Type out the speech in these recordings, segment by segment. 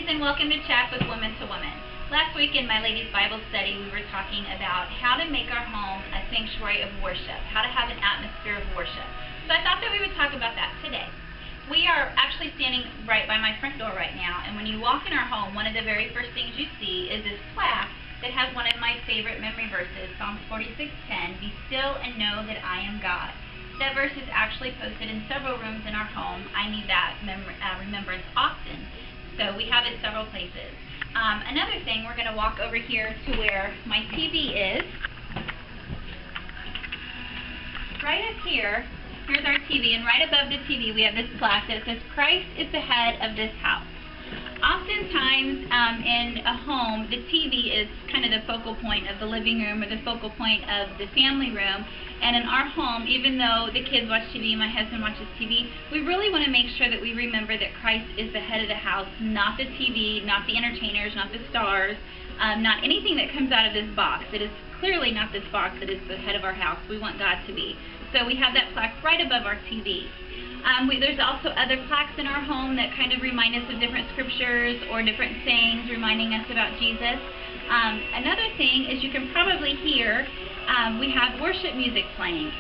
and welcome to Chat with Women to Women. Last week in my ladies' Bible study, we were talking about how to make our home a sanctuary of worship, how to have an atmosphere of worship. So I thought that we would talk about that today. We are actually standing right by my front door right now, and when you walk in our home, one of the very first things you see is this plaque that has one of my favorite memory verses, Psalms 46:10, "Be still and know that I am God." That verse is actually posted in several rooms in our home. I need that remembrance often. So we have it several places. Another thing, we're going to walk over here to where my TV is. Right up here, here's our TV, and right above the TV we have this plaque that says, "Christ is the head of this house." Oftentimes in a home, the TV is kind of the focal point of the living room or the focal point of the family room. And in our home, even though the kids watch TV, my husband watches TV, we really want to make sure that we remember that Christ is the head of the house, not the TV, not the entertainers, not the stars, not anything that comes out of this box. It is clearly not this box that is the head of our house. We want God to be. So we have that plaque right above our TV. There's also other plaques in our home that kind of remind us of different scriptures or different sayings reminding us about Jesus. Another thing is you can probably hear we have worship music playing.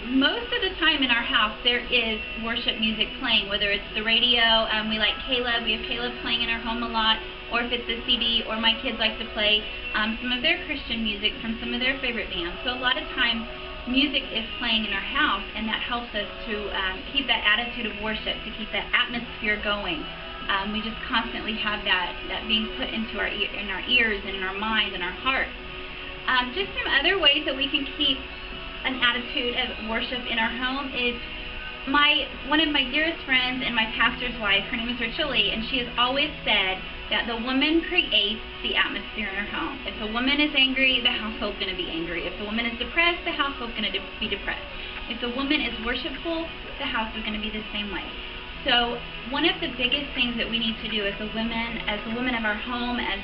Most of the time in our house there is worship music playing, whether it's the radio, we like Caleb, we have Caleb playing in our home a lot, or if it's a CD, or my kids like to play some of their Christian music from some of their favorite bands. So a lot of times music is playing in our house, and that helps us to keep that attitude of worship, to keep that atmosphere going. We just constantly have that being put into our ears and in our minds and our hearts. Just some other ways that we can keep an attitude of worship in our home is one of my dearest friends and my pastor's wife, her name is Rachel Lee, and she has always said that the woman creates the atmosphere in her home. If a woman is angry, the household's going to be angry. If the woman is depressed, the household's going to be depressed. If the woman is worshipful, the house is going to be the same way. So one of the biggest things that we need to do as the women of our home, as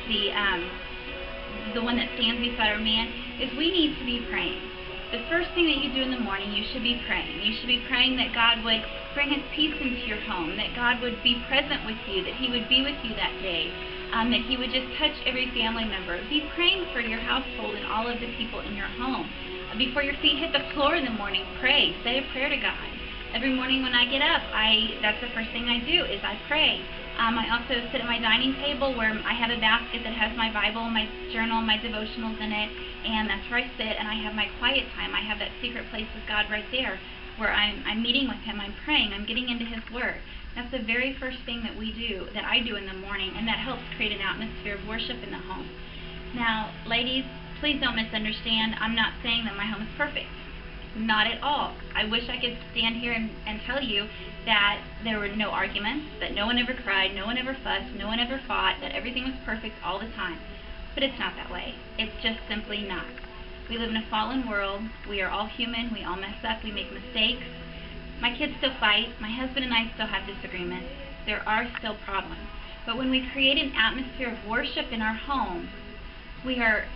the one that stands beside our man, is we need to be praying. The first thing that you do in the morning, you should be praying. You should be praying that God would bring His peace into your home, that God would be present with you, that He would be with you that day, that He would just touch every family member. Be praying for your household and all of the people in your home. Before your feet hit the floor in the morning, pray. Say a prayer to God. Every morning when I get up, that's the first thing I do, is I pray. I also sit at my dining table where I have a basket that has my Bible, my journal, my devotionals in it, and that's where I sit, and I have my quiet time. I have that secret place with God right there where I'm meeting with Him, I'm praying, I'm getting into His Word. That's the very first thing that I do in the morning, and that helps create an atmosphere of worship in the home. Now, ladies, please don't misunderstand. I'm not saying that my home is perfect. Not at all. I wish I could stand here and tell you that there were no arguments, that no one ever cried, no one ever fussed, no one ever fought, that everything was perfect all the time. But it's not that way. It's just simply not. We live in a fallen world. We are all human. We all mess up. We make mistakes. My kids still fight. My husband and I still have disagreements. There are still problems. But when we create an atmosphere of worship in our home, we are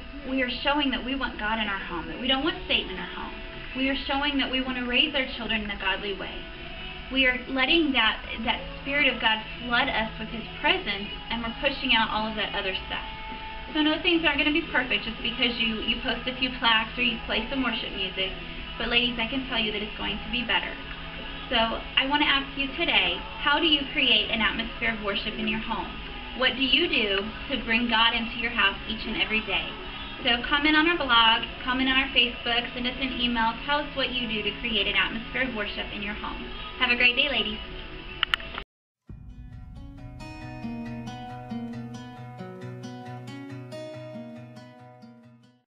showing that we want God in our home, that we don't want Satan in our home. We are showing that we want to raise our children in a godly way. We are letting that Spirit of God flood us with His presence, and we're pushing out all of that other stuff. So no, things aren't going to be perfect just because you post a few plaques or you play some worship music. But ladies, I can tell you that it's going to be better. So I want to ask you today, how do you create an atmosphere of worship in your home? What do you do to bring God into your house each and every day? So comment on our blog, comment on our Facebook, send us an email, tell us what you do to create an atmosphere of worship in your home. Have a great day, ladies.